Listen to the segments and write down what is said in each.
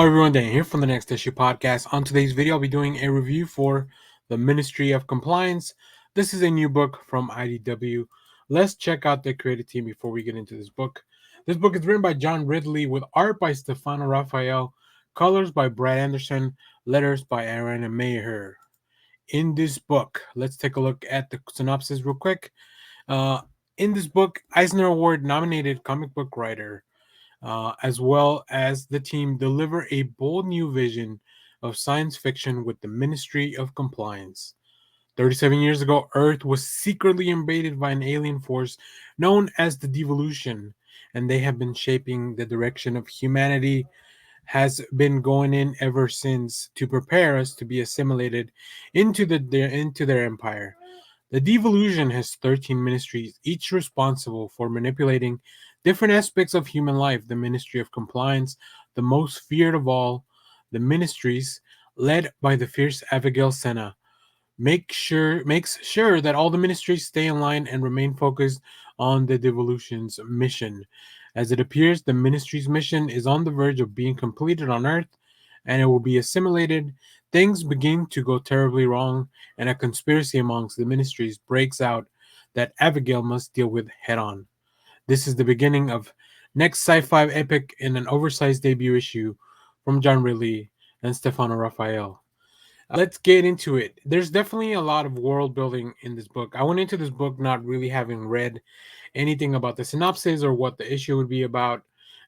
Hello everyone, Dan here from the Next Issue Podcast. On today's video, I'll be doing a review for the Ministry of Compliance. This is a new book from IDW. Let's check out the creative team before we get into this book. This book is written by John Ridley with art by Steffano Raffaele, colors by Brad Anderson, letters by Ariana and Maher. In this book, let's take a look at the synopsis real quick. In this book, Eisner Award nominated comic book writer as well as the team deliver a bold new vision of science fiction with the Ministry of Compliance. 37 years ago, Earth was secretly invaded by an alien force known as the Devolution, and they have been shaping the direction of humanity has been going in ever since to prepare us to be assimilated into their empire. The devolution has 13 ministries, each responsible for manipulating different aspects of human life. The Ministry of Compliance, the most feared of all the ministries, led by the fierce Abigail Senna, makes sure that all the ministries stay in line and remain focused on the devolution's mission. As it appears, the ministry's mission is on the verge of being completed on Earth, and it will be assimilated. Things begin to go terribly wrong, and a conspiracy amongst the ministries breaks out that Abigail must deal with head on. This is the beginning of next sci-fi epic in an oversized debut issue from John Ridley and Steffano Raffaele. Let's get into it. There's definitely a lot of world building in this book. I went into this book not really having read anything about the synopsis or what the issue would be about.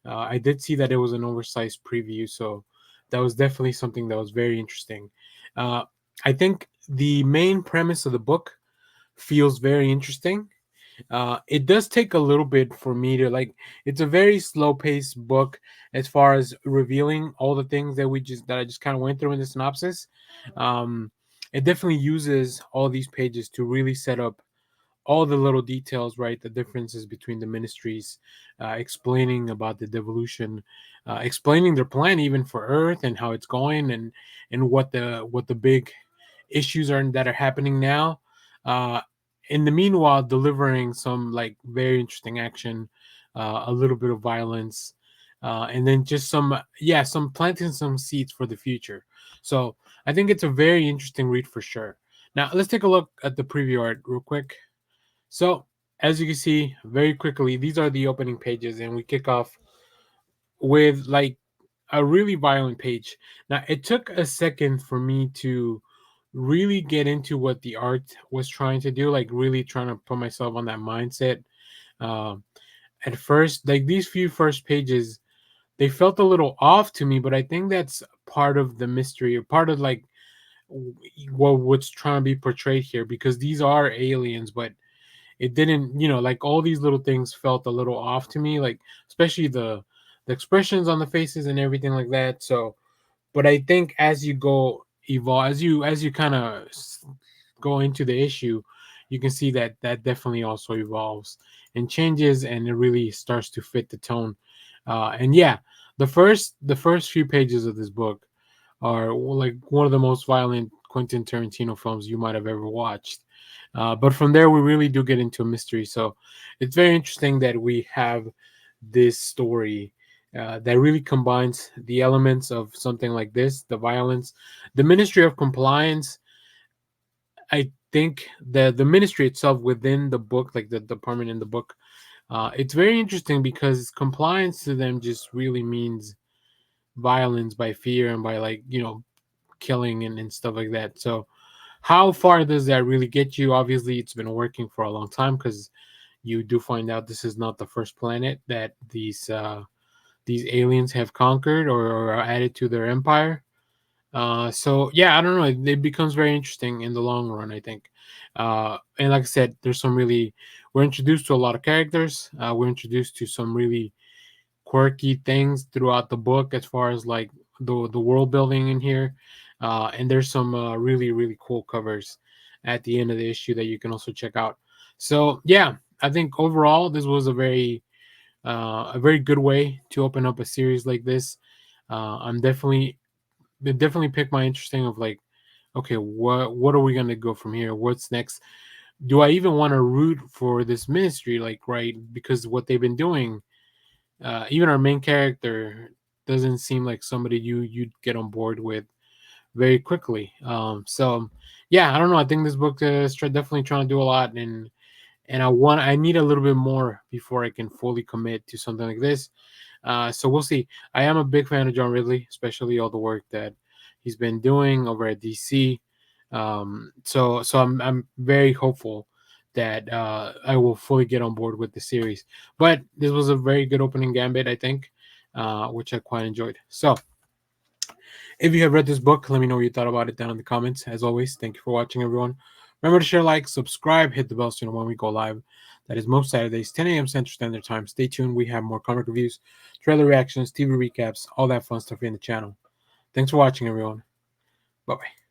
I did see that it was an oversized preview, so that was definitely something that was very interesting. Uh, I think the main premise of the book feels very interesting. It does take a little bit for me to like. It's a very slow paced book as far as revealing all the things that I just kind of went through in the synopsis. Um, it definitely uses all these pages to really set up all the little details, right? The differences between the ministries, explaining about the devolution, explaining their plan even for Earth and how it's going, and what the big issues are that are happening now. Uh, in the meanwhile, delivering some like very interesting action, a little bit of violence, and then just some planting some seeds for the future. So I think it's a very interesting read for sure. Now let's take a look at the preview art real quick. So, as you can see, very quickly, these are the opening pages, and we kick off with like a really violent page. Now, it took a second for me to really get into what the art was trying to do, like really trying to put myself on that mindset. Um, at first, like these few first pages, they felt a little off to me, but I think that's part of the mystery or part of like what's trying to be portrayed here because these are aliens, but it didn't, like all these little things felt a little off to me, like especially the expressions on the faces and everything like that. So but I think as you go evolve, as you kind of go into the issue, you can see that that definitely also evolves and changes, and it really starts to fit the tone. And yeah, the first few pages of this book are like one of the most violent Quentin Tarantino films you might have ever watched. But from there, we really do get into a mystery. So it's very interesting that we have this story that really combines the elements of something like this, the violence, the Ministry of Compliance. I think the ministry itself within the book, like the department in the book, it's very interesting because compliance to them just really means violence by fear and by like killing and stuff like that. So how far does that really get you? Obviously, it's been working for a long time because you do find out this is not the first planet that these aliens have conquered or are added to their empire. So yeah, I don't know. It becomes very interesting in the long run, I think. And like I said, we're introduced to a lot of characters. We're introduced to some really quirky things throughout the book as far as like the world building in here. And there's some really really cool covers at the end of the issue that you can also check out. So yeah, I think overall this was a very good way to open up a series like this. I'm definitely It definitely piqued my interesting of like, okay, what are we gonna go from here? What's next? Do I even want to root for this ministry? Like, right, because what they've been doing, even our main character. doesn't seem like somebody you'd get on board with very quickly. So yeah, I don't know. I think this book is definitely trying to do a lot, and I need a little bit more before I can fully commit to something like this. So we'll see. I am a big fan of John Ridley, especially all the work that he's been doing over at DC. So I'm very hopeful that I will fully get on board with the series. But this was a very good opening gambit, I think, which I quite enjoyed. So if you have read this book, let me know what you thought about it down in the comments. As always, thank you for watching, everyone. Remember to share, like, subscribe, hit the bell so you know when we go live. That is most Saturdays, 10 a.m. Central Standard Time. Stay tuned. We have more comic reviews, trailer reactions, TV recaps, all that fun stuff here in the channel. Thanks for watching, everyone. Bye-bye.